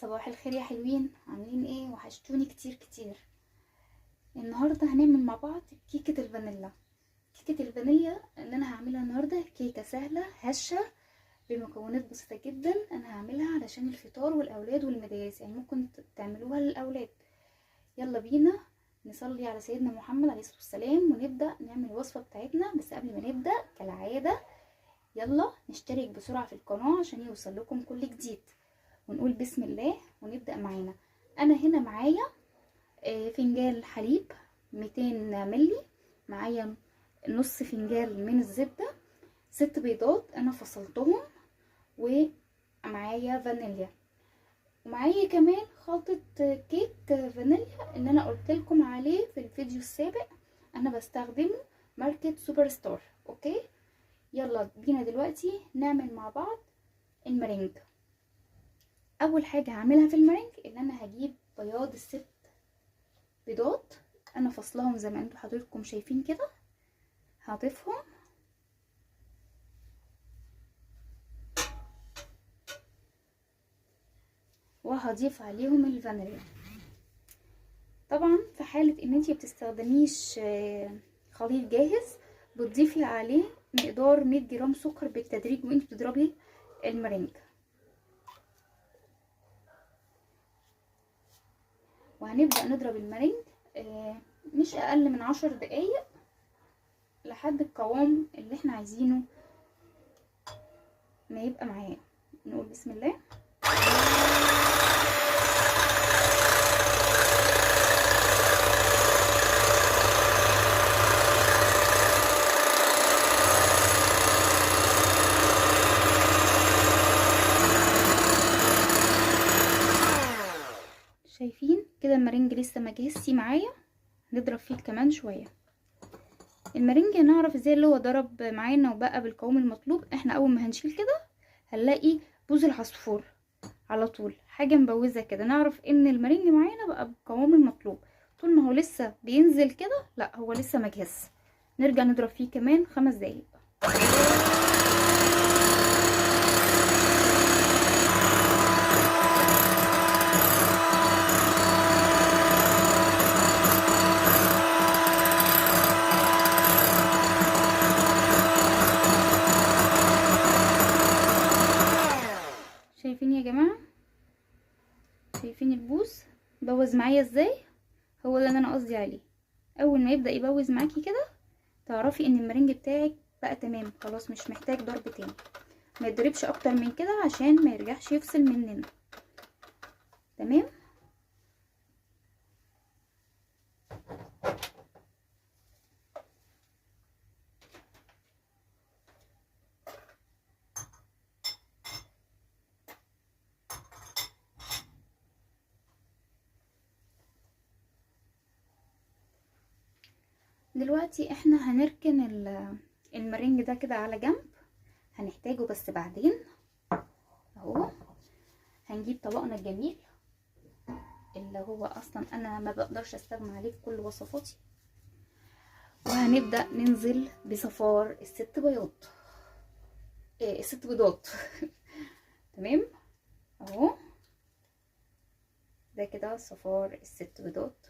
صباح الخير يا حلوين، عاملين ايه؟ وحشتوني كتير كتير. النهارده هنعمل مع بعض كيكه الفانيلا. كيكه الفانيليا اللي انا هعملها النهارده كيكه سهله هشه بمكونات بسيطه جدا. انا هعملها علشان الفطار والاولاد والمدارس، يعني ممكن تعملوها للاولاد. يلا بينا نصلي على سيدنا محمد عليه الصلاه والسلام ونبدا نعمل الوصفه بتاعتنا. بس قبل ما نبدا كالعاده يلا نشترك بسرعه في القناه عشان يوصل لكم كل جديد، ونقول بسم الله ونبدأ معانا. انا هنا معايا فنجان حليب 200 ملي، معايا نص فنجان من الزبدة، 6 بيضات انا فصلتهم، ومعايا فانيليا، ومعايا كمان خلطة كيك فانيليا اللي انا قلت لكم عليه في الفيديو السابق. انا بستخدمه ماركة سوبر ستار. اوكي، يلا بينا دلوقتي نعمل مع بعض المرينج. اول حاجه هعملها في المرينج ان انا هجيب بياض ال6 بيضات انا فصلهم زي ما انتم حضراتكم شايفين كده، هضيفهم وهضيف عليهم الفانيليا. طبعا في حاله ان انتي بتستخدميش خليط جاهز بتضيفي عليه مقدار 100 جرام سكر بالتدريج وانتي بتضربي المرينج. وهنبدأ نضرب المرينج مش اقل من 10 دقايق لحد القوام اللي احنا عايزينه ما يبقى معاه. نقول بسم الله. شايفين كده المرينج لسه ما جهزش معايا، نضرب فيه كمان شويه. المرينج نعرف ازاي اللي هو ضرب معانا وبقى بالقوام المطلوب. احنا اول ما هنشيل كده هنلاقي بوز العصفور على طول، حاجه مبوزه كده، نعرف ان المرينج معانا بقى بالقوام المطلوب. طول ما هو لسه بينزل كده لا هو لسه ما جهزش، نرجع نضرب فيه كمان 5 دقايق. شايفين يا جماعه؟ شايفين البوز بوز معايا ازاي؟ هو ده اللي انا قصدي عليه. اول ما يبدا يبوز معاكي كده تعرفي ان المرنج بتاعك بقى تمام، خلاص مش محتاج ضرب تاني. ما يضربش اكتر من كده عشان ما يرجعش يفصل مننا. تمام. دلوقتي احنا هنركن المرنج ده كده على جنب، هنحتاجه بس بعدين. اهو هنجيب طبقنا الجميل اللي هو اصلا انا ما بقدرش استغنى عليه في كل وصفاتي، وهنبدأ ننزل بصفار ال6 بياض ال6 بيضات تمام. اهو ده كده صفار ال6 بيضات.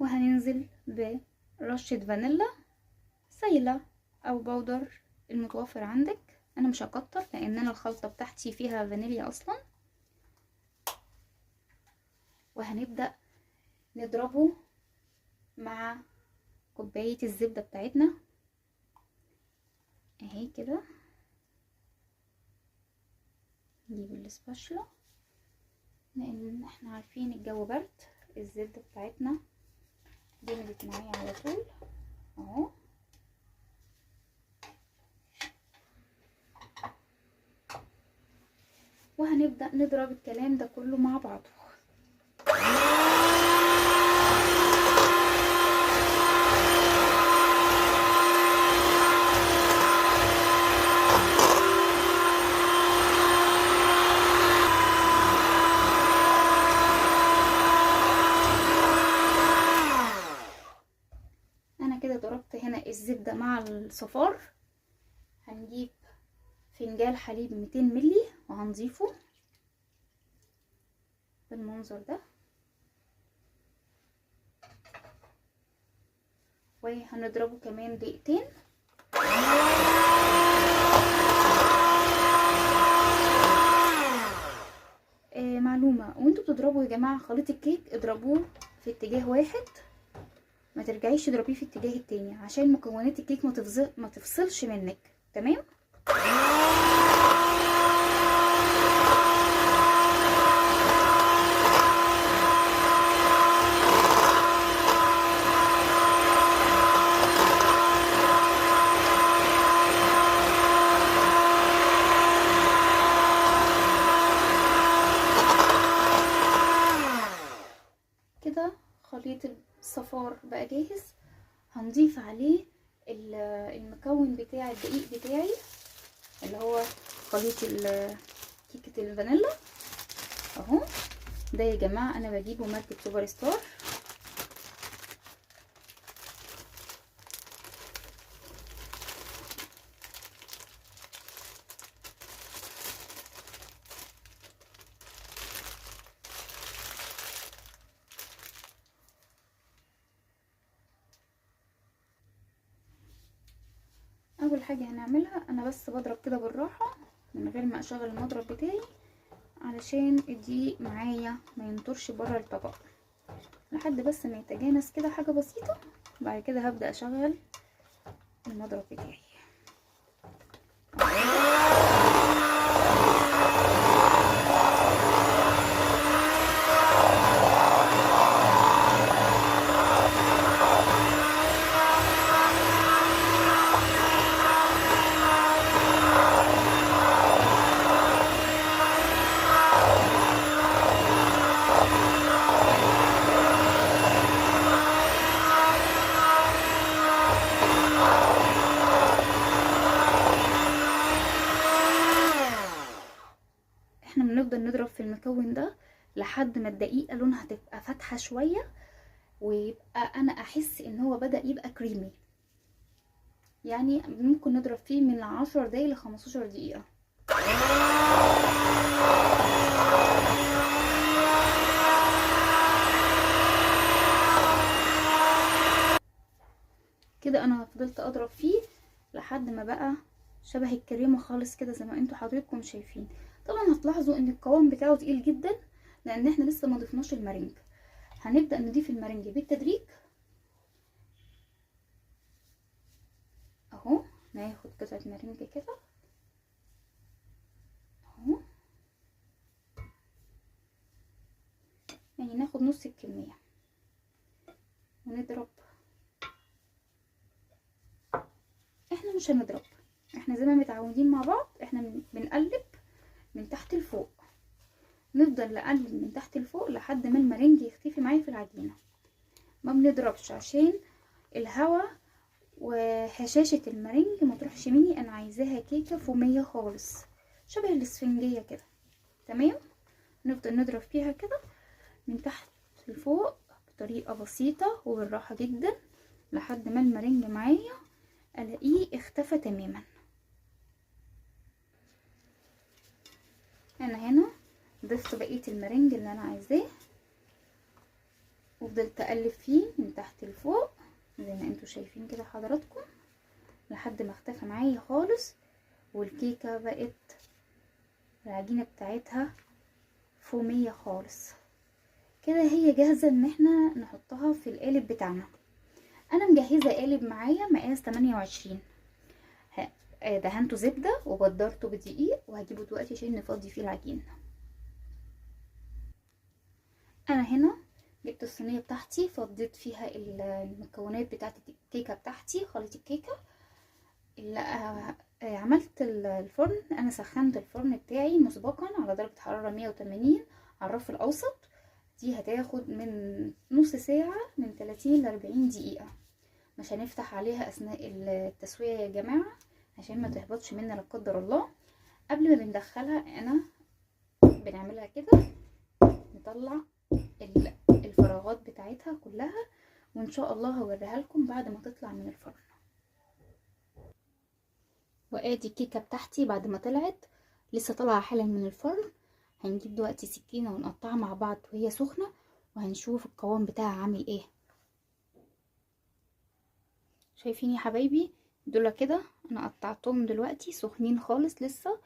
وهننزل برشة فانيلا سايلة او بودر المتوفر عندك. انا مش هكتر لان انا الخلطة بتاعتي فيها فانيليا اصلا. وهنبدأ نضربه مع كوباية الزبدة بتاعتنا اهي كده. نجيب الاسباشلا لان احنا عارفين الجو برد، الزبدة بتاعتنا جمدت معايا على طول اهو. وهنبدأ نضرب الكلام ده كله مع بعضه. مع الصفار هنجيب فنجان حليب 200 ملي وهنضيفه بالمنظر ده، وهنضربه كمان دقيقتين. معلومة، وانتوا بتضربوا يا جماعة خليط الكيك اضربوه في اتجاه واحد، ما ترجعيش تضربيه في اتجاه التاني عشان مكونات الكيك ما تفصلش منك. تمام. كده خليط الصفار بقى جاهز. هنضيف عليه المكون بتاع الدقيق بتاعي اللي هو خليط كيكة الفانيلا اهو. ده يا جماعة انا بجيبه ماركة سوبر ستار. اول حاجة هنعملها انا بس بضرب كده بالراحة من غير ما اشغل المضرب بتاعي علشان الدقيق معايا ما ينطرش بره الطبق، لحد بس ما يتجانس كده حاجة بسيطة. بعد كده هبدأ اشغل المضرب بتاعي. احنا بنفضل نضرب في المكون ده لحد ما الدقيقة لونها تبقى فاتحة شوية، ويبقى انا احس ان هو بدأ يبقى كريمي. يعني ممكن نضرب فيه من 10 دقايق ل15 دقيقة. كده انا فضلت اضرب فيه لحد ما بقى شبه الكريمة خالص كده زي ما انتوا حضراتكم شايفين. طبعا هتلاحظوا ان القوام بتاعه تقيل جدا لان احنا لسه ما ضفناش المارينج. هنبدأ نضيف المارينج بالتدريج اهو. ناخد قطعة مارينج كده اهو، يعني ناخد نص الكمية ونضرب. احنا مش هنضرب، احنا زي ما متعودين مع بعض احنا بنقلب من تحت لفوق، نفضل نقلب من تحت لفوق لحد ما المارينج يختفي معايا في العجينة. ما بنضربش عشان الهواء وهشاشة المارينج ما تروحش مني. انا عايزاها كيكة فومية خالص شبه الاسفنجية كده. تمام. نفضل نضرب فيها كده من تحت لفوق بطريقة بسيطة وبالراحة جدا لحد ما المارينج معايا الاقيه اختفى تماما. انا هنا ضفت بقية المارينج اللي انا عايزاه وفضلت اقلب فيه من تحت لفوق زي ما انتوا شايفين كده حضراتكم لحد ما اختفى معايا خالص، والكيكة بقت العجينة بتاعتها فومية خالص. كده هي جاهزة ان احنا نحطها في القالب بتاعنا. انا مجهزة قالب معايا مقاس 28، دهنته زبدة وبدرته بدقيق وهجيبه دلوقتي عشان نفضي فيه العجين. انا هنا جبت الصينية بتاعتي فضيت فيها المكونات بتاعت الكيكة بتاعتي، خليط الكيكة اللي عملت الفرن. انا سخنت الفرن بتاعي مسبقا على درجة حرارة 180 على الرف الاوسط. دي هتاخد من نص ساعة من 30 ل 40 دقيقة. مش هنفتح عليها اثناء التسوية يا جماعة عشان ما تهبطش مننا لا قدر الله. قبل ما بندخلها انا بنعملها كده، نطلع الفراغات بتاعتها كلها وان شاء الله هوريها لكم بعد ما تطلع من الفرن. وادي الكيكه بتاعتي بعد ما طلعت، لسه طالعه حالا من الفرن. هنجيب دلوقتي سكينه ونقطعها مع بعض وهي سخنه، وهنشوف القوام بتاعها عامل ايه. شايفين يا حبايبي دول كده؟ انا قطعتهم دلوقتي سخنين خالص لسه،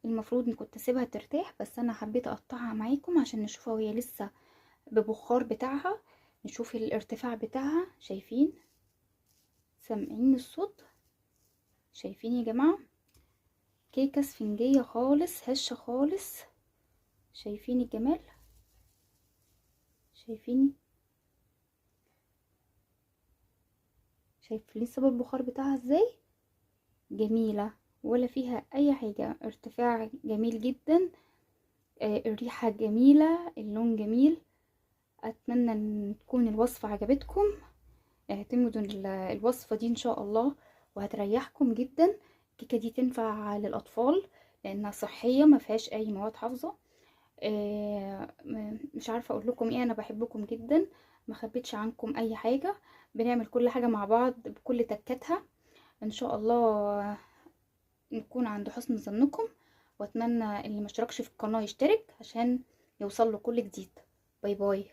المفروض ان كنت اسيبها ترتاح، بس انا حبيت اقطعها معاكم عشان نشوفها وهي لسه ببخار بتاعها، نشوف الارتفاع بتاعها. شايفين؟ سامعين الصوت؟ شايفين يا جماعه؟ كيكه اسفنجيه خالص، هشه خالص. شايفين الجمال؟ شايفين؟ شايف لسه البخار بتاعها ازاي؟ جميله، ولا فيها اي حاجه، ارتفاع جميل جدا، الريحه جميله، اللون جميل. اتمنى ان تكون الوصفه عجبتكم، اعتمدوا الوصفه دي ان شاء الله وهتريحكم جدا. الكيكه دي تنفع للاطفال لانها صحيه، ما فيهاش اي مواد حافظه. مش عارفه اقول لكم ايه، انا بحبكم جدا، ما خبيتش عنكم اي حاجه، بنعمل كل حاجه مع بعض بكل تكاتها. ان شاء الله نكون عند حسن ظنكم، واتمنى اللي مشتركش في القناه يشترك عشان يوصل له كل جديد. باي باي.